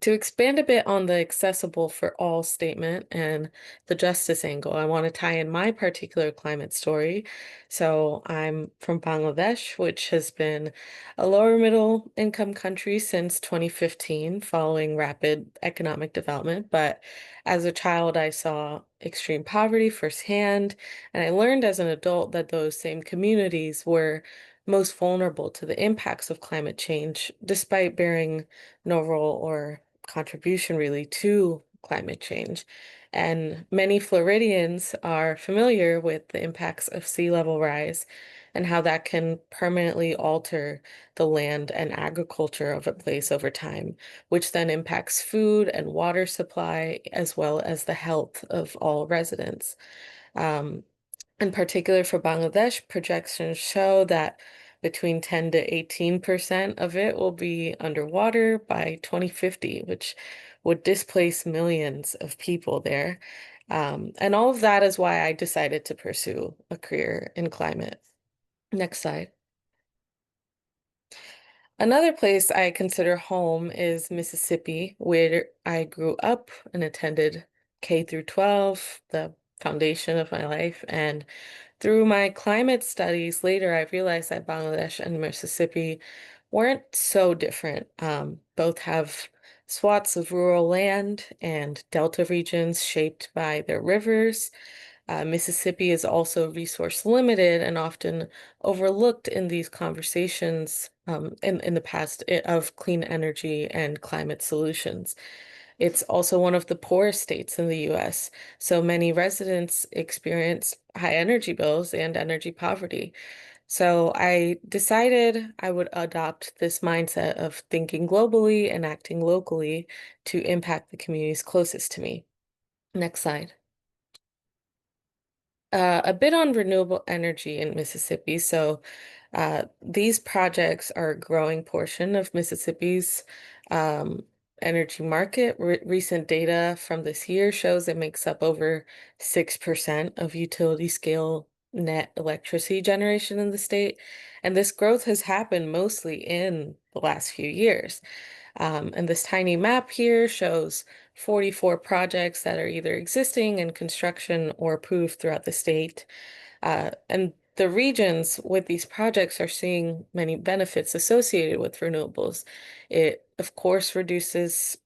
To expand a bit on the accessible for all statement and the justice angle, I want to tie in my particular climate story. So I'm from Bangladesh, which has been a lower middle income country since 2015 following rapid economic development. But as a child, I saw extreme poverty firsthand, and I learned as an adult that those same communities were most vulnerable to the impacts of climate change, despite bearing no role or contribution really to climate change. And many Floridians are familiar with the impacts of sea level rise and how that can permanently alter the land and agriculture of a place over time, which then impacts food and water supply as well as the health of all residents. Um, In particular for Bangladesh, projections show that between 10 to 18% of it will be underwater by 2050, which would displace millions of people there. And all of that is why I decided to pursue a career in climate. Next slide. Another place I consider home is Mississippi, where I grew up and attended K through 12, the foundation of my life. And through my climate studies later, I realized that Bangladesh and Mississippi weren't so different. Both have swaths of rural land and delta regions shaped by their rivers. Mississippi is also resource limited and often overlooked in these conversations in the past of clean energy and climate solutions. It's also one of the poorest states in the US, so many residents experience high energy bills and energy poverty. So I decided I would adopt this mindset of thinking globally and acting locally to impact the communities closest to me. Next slide. A bit on renewable energy in Mississippi. So these projects are a growing portion of Mississippi's um, energy market. Recent data from this year shows it makes up over 6% of utility scale net electricity generation in the state. And this growth has happened mostly in the last few years. And this tiny map here shows 44 projects that are either existing in construction or approved throughout the state. And the regions with these projects are seeing many benefits associated with renewables. It, of course, reduces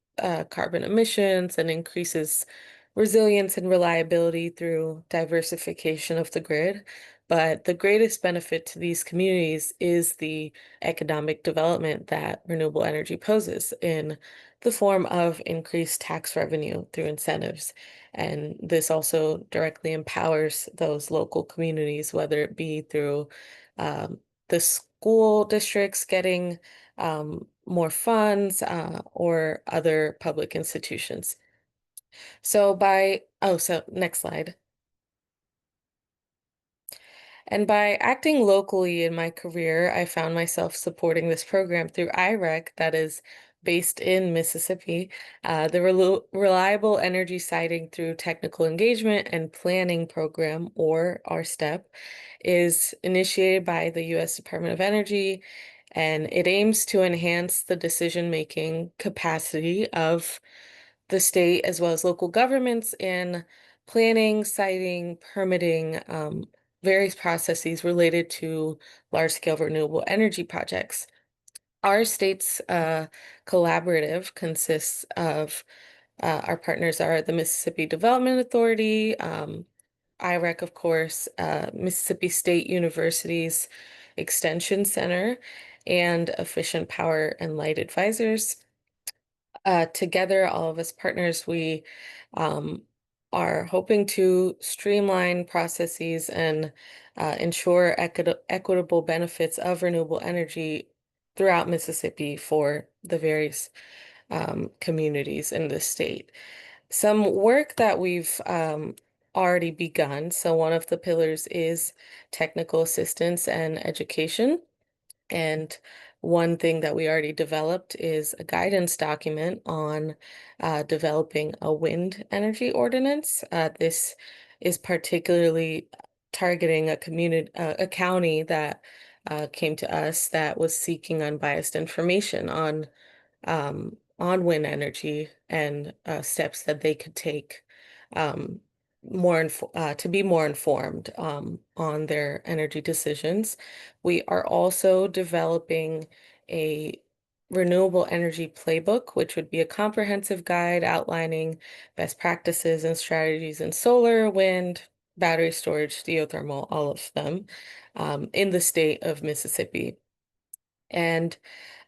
carbon emissions and increases resilience and reliability through diversification of the grid. But the greatest benefit to these communities is the economic development that renewable energy poses in the form of increased tax revenue through incentives. And this also directly empowers those local communities, whether it be through the school districts getting more funds or other public institutions. So next slide. And by acting locally in my career, I found myself supporting this program through IREC, that is based in Mississippi. The Reliable Energy Siting through Technical Engagement and Planning Program, or RSTEP, is initiated by the U.S. Department of Energy, and it aims to enhance the decision-making capacity of the state as well as local governments in planning, siting, permitting, various processes related to large-scale renewable energy projects. Our state's collaborative consists of our partners are the Mississippi Development Authority, IREC, of course, Mississippi State University's Extension Center, and Efficient Power and Light Advisors. Together, all of us partners, we um, are hoping to streamline processes and ensure equitable benefits of renewable energy throughout Mississippi for the various communities in the state. Some work that we've already begun. So one of the pillars is technical assistance and education. And one thing that we already developed is a guidance document on developing a wind energy ordinance. This is particularly targeting a county that came to us that was seeking unbiased information on wind energy and steps that they could take um, to be more informed on their energy decisions. We are also developing a renewable energy playbook, which would be a comprehensive guide outlining best practices and strategies in solar, wind, battery storage, geothermal, all of them, in the state of Mississippi. And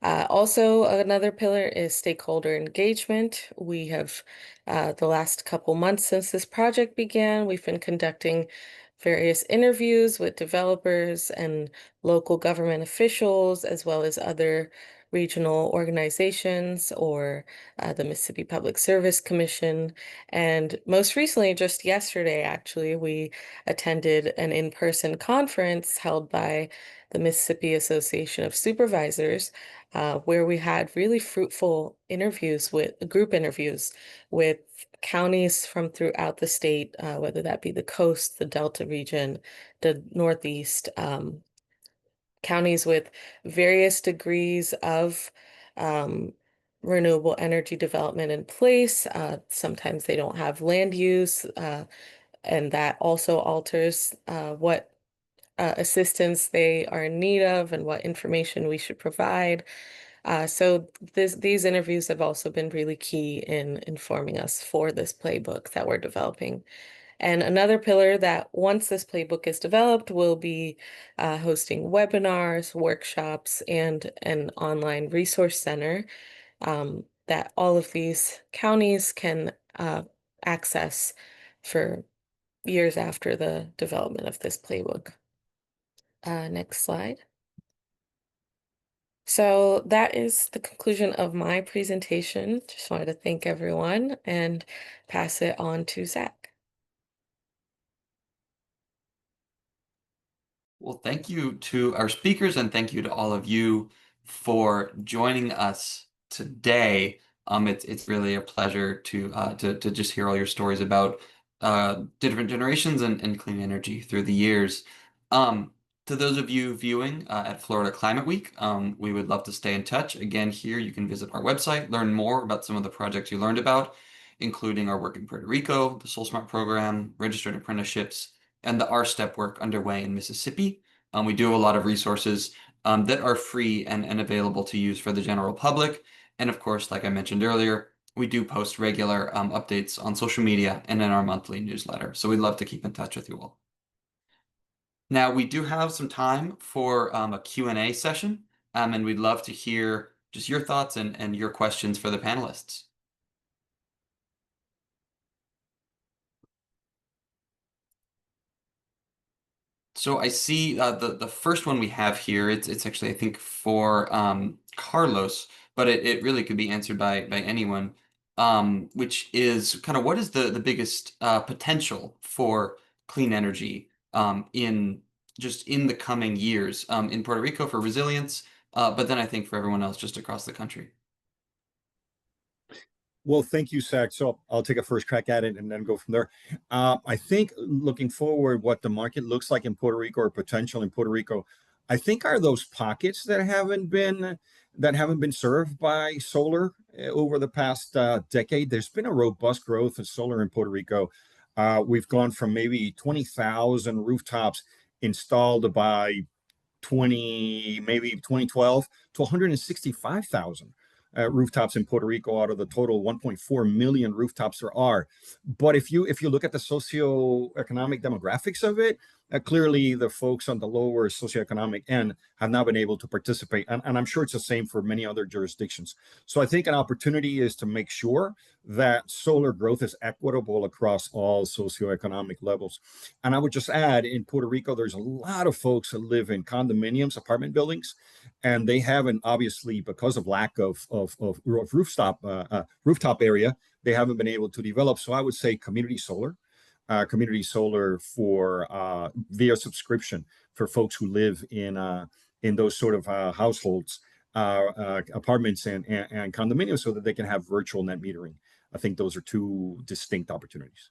also another pillar is stakeholder engagement. We have, the last couple months since this project began, we've been conducting various interviews with developers and local government officials, as well as other regional organizations or the Mississippi Public Service Commission. And most recently, just yesterday, actually, we attended an in-person conference held by the Mississippi Association of Supervisors, where we had really fruitful interviews with group interviews with counties from throughout the state, whether that be the coast, the Delta region, the Northeast, counties with various degrees of um, renewable energy development in place. Sometimes they don't have land use, and that also alters what assistance they are in need of and what information we should provide. So these interviews have also been really key in informing us for this playbook that we're developing. And another pillar that once this playbook is developed, will be hosting webinars, workshops, and an online resource center that all of these counties can access for years after the development of this playbook. Next slide. So that is the conclusion of my presentation. Just wanted to thank everyone and pass it on to Zach. Well, thank you to our speakers and thank you to all of you for joining us today. It's really a pleasure to just hear all your stories about different generations and clean energy through the years. To those of you viewing at Florida Climate Week, we would love to stay in touch. Again, here you can visit our website, learn more about some of the projects you learned about, including our work in Puerto Rico, the Soul Smart program, registered apprenticeships, and the R-STEP work underway in Mississippi. We do have a lot of resources that are free and available to use for the general public. And of course, like I mentioned earlier, we do post regular updates on social media and in our monthly newsletter. So we'd love to keep in touch with you all. Now, we do have some time for a Q&A session, and we'd love to hear just your thoughts and your questions for the panelists. So I see the first one we have here. It's actually, I think, for Carlos, but it really could be answered by anyone. Which is kind of what is the biggest potential for clean energy in the coming years in Puerto Rico for resilience, but then I think for everyone else just across the country. Well, thank you, Zach. So I'll take a first crack at it and then go from there. I think looking forward, what the market looks like in Puerto Rico or potential in Puerto Rico, I think are those pockets that haven't been served by solar over the past decade. There's been a robust growth of solar in Puerto Rico. We've gone from maybe 20,000 rooftops installed by 2012 to 165,000 rooftops in Puerto Rico out of the total 1.4 million rooftops there are. But if you look at the socioeconomic demographics of it, clearly the folks on the lower socioeconomic end have not been able to participate. And I'm sure it's the same for many other jurisdictions. So I think an opportunity is to make sure that solar growth is equitable across all socioeconomic levels. And I would just add, in Puerto Rico, there's a lot of folks that live in condominiums, apartment buildings, and they haven't, obviously, because of lack of rooftop area, they haven't been able to develop. So I would say community solar for via subscription for folks who live in those sort of households, apartments and condominiums, so that they can have virtual net metering. I think those are two distinct opportunities.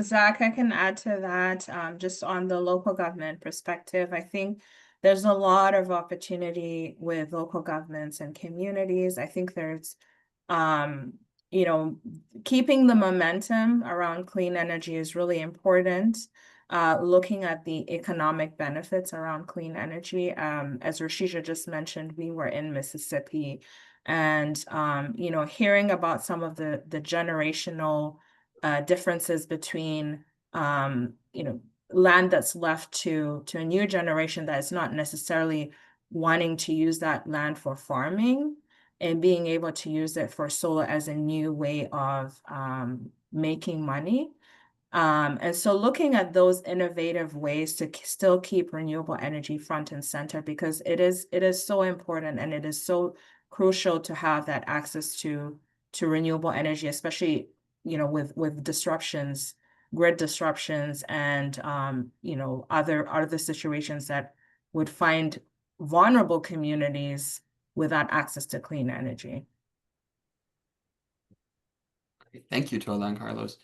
Zach, I can add to that, just on the local government perspective. I think there's a lot of opportunity with local governments and communities. I think there's, you know, keeping the momentum around clean energy is really important. Looking at the economic benefits around clean energy. As Rashida just mentioned, we were in Mississippi, and you know, hearing about some of the generational differences between you know, land that's left to a new generation that is not necessarily wanting to use that land for farming, and being able to use it for solar as a new way of making money. And so looking at those innovative ways to still keep renewable energy front and center, because it is so important and it is so crucial to have that access to renewable energy, especially, with disruptions, grid disruptions, and other situations that would find vulnerable communities without access to clean energy. Thank you, Tola and Carlos.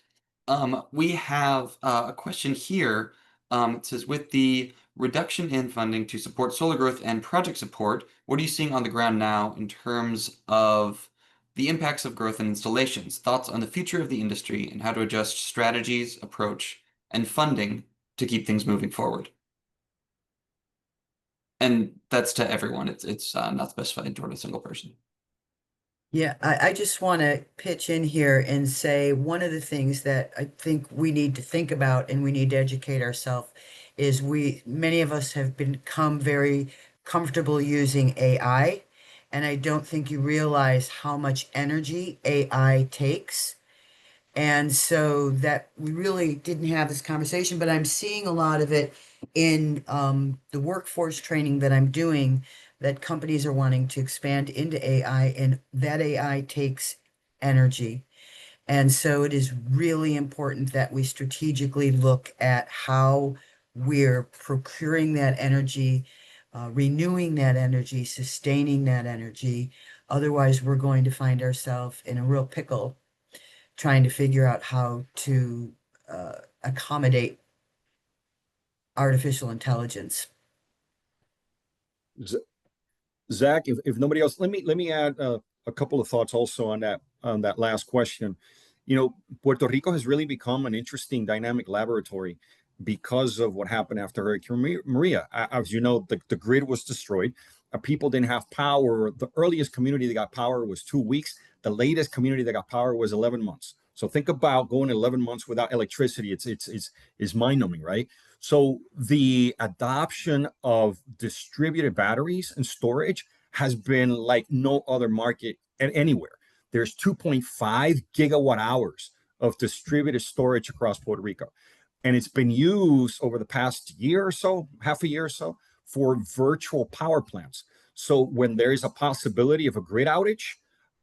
We have a question here. It says, with the reduction in funding to support solar growth and project support, what are you seeing on the ground now in terms of the impacts of growth and installations? Thoughts on the future of the industry and how to adjust strategies, approach, and funding to keep things moving forward? And that's to everyone. It's not specified toward a single person. Yeah, I just want to pitch in here and say one of the things that I think we need to think about and we need to educate ourselves is many of us have become very comfortable using AI, and I don't think you realize how much energy AI takes. And so that we really didn't have this conversation, but I'm seeing a lot of it in the workforce training that I'm doing, that companies are wanting to expand into AI, and that AI takes energy. And so it is really important that we strategically look at how we're procuring that energy, renewing that energy, sustaining that energy. Otherwise, we're going to find ourselves in a real pickle trying to figure out how to accommodate artificial intelligence. Zach, if nobody else, let me add a couple of thoughts also on that last question. Puerto Rico has really become an interesting dynamic laboratory because of what happened after Hurricane Maria. As you know, the grid was destroyed. People didn't have power. The earliest community that got power was 2 weeks. The latest community that got power was 11 months. So think about going 11 months without electricity. It's mind-numbing, right? So the adoption of distributed batteries and storage has been like no other market anywhere. There's 2.5 gigawatt hours of distributed storage across Puerto Rico. And it's been used over the past year or so, half a year or so, for virtual power plants. So when there is a possibility of a grid outage,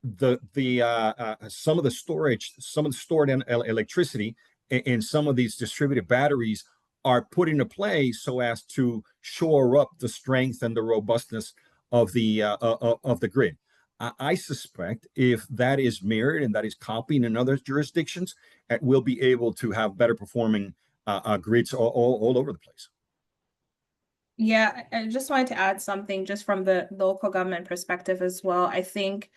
some of the storage, some of the stored electricity in some of these distributed batteries are put into play so as to shore up the strength and the robustness of the grid. I suspect if that is mirrored and that is copied in other jurisdictions, we'll be able to have better performing grids all over the place. Yeah, I just wanted to add something just from the local government perspective as well. I think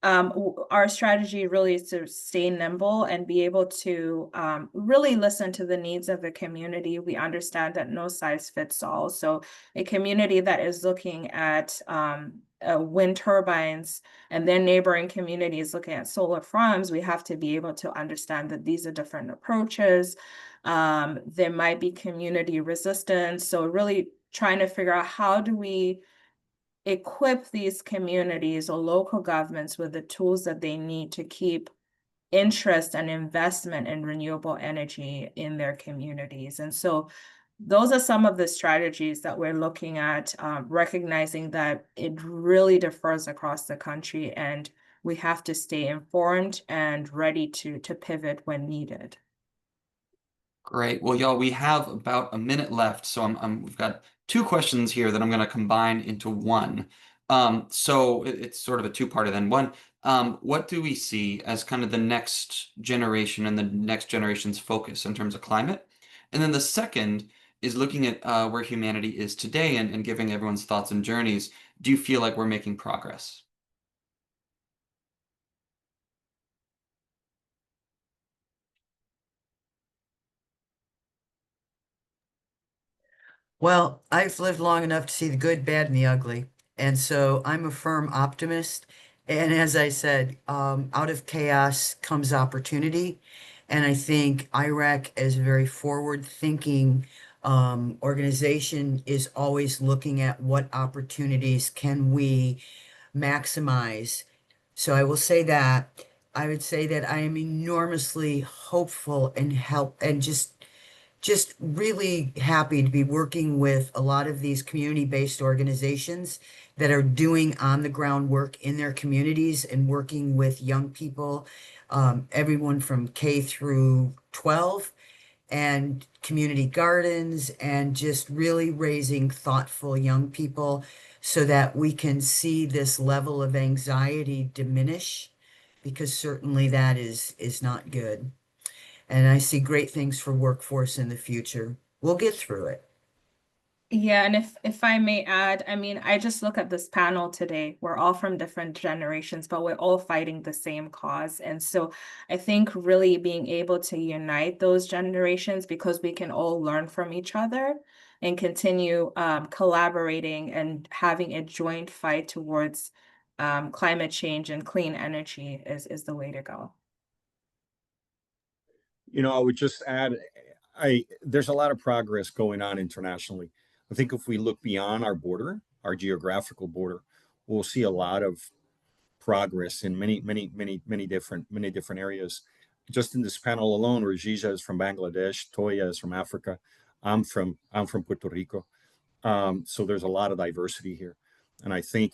our strategy really is to stay nimble and be able to really listen to the needs of the community. We understand that no size fits all. So a community that is looking at wind turbines and then neighboring communities looking at solar farms, we have to be able to understand that these are different approaches. There might be community resistance. So really trying to figure out how do we equip these communities or local governments with the tools that they need to keep interest and investment in renewable energy in their communities. And so those are some of the strategies that we're looking at, recognizing that it really differs across the country and we have to stay informed and ready to pivot when needed. Great. Well, y'all, we have about a minute left, so we've got two questions here that I'm going to combine into one. So it's sort of a two-parter then. One, what do we see as kind of the next generation and the next generation's focus in terms of climate? And then the second is looking at where humanity is today and giving everyone's thoughts and journeys. Do you feel like we're making progress? Well, I've lived long enough to see the good, bad, and the ugly. And so I'm a firm optimist. And as I said, out of chaos comes opportunity. And I think IRAC, as a very forward-thinking organization, is always looking at what opportunities can we maximize. So I will say that. I would say that I am enormously hopeful and just really happy to be working with a lot of these community-based organizations that are doing on-the-ground work in their communities and working with young people, everyone from K through 12, and community gardens, and just really raising thoughtful young people so that we can see this level of anxiety diminish, because certainly that is not good. And I see great things for workforce in the future. We'll get through it. Yeah, and if I may add, I mean, I just look at this panel today. We're all from different generations, but we're all fighting the same cause. And so I think really being able to unite those generations, because we can all learn from each other and continue collaborating and having a joint fight towards climate change and clean energy is the way to go. I would just add, there's a lot of progress going on internationally. I think if we look beyond our border, our geographical border, we'll see a lot of progress in many different areas. Just in this panel alone, Rajija is from Bangladesh, Toya is from Africa, I'm from Puerto Rico. So there's a lot of diversity here, and I think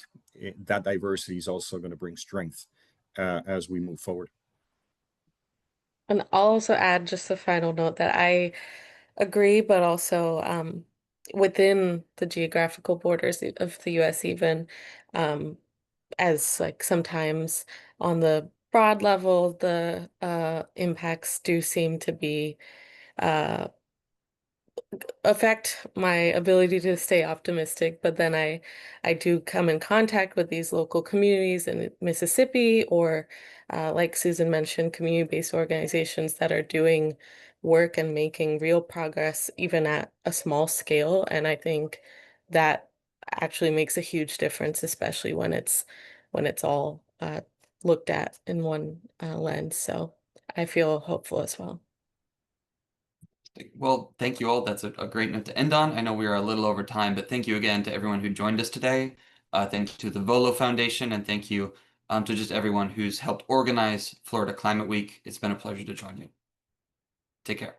that diversity is also going to bring strength as we move forward. And I'll also add just a final note that I agree, but also within the geographical borders of the US even, as like sometimes on the broad level, the impacts do seem to be affect my ability to stay optimistic, but then I do come in contact with these local communities in Mississippi, or like Susan mentioned, community-based organizations that are doing work and making real progress even at a small scale. And I think that actually makes a huge difference, especially when it's all looked at in one lens. So I feel hopeful as well. Well, thank you all. That's a great note to end on. I know we are a little over time, but thank you again to everyone who joined us today. Thank you to the Volo Foundation, and thank you to just everyone who's helped organize Florida Climate Week. It's been a pleasure to join you. Take care.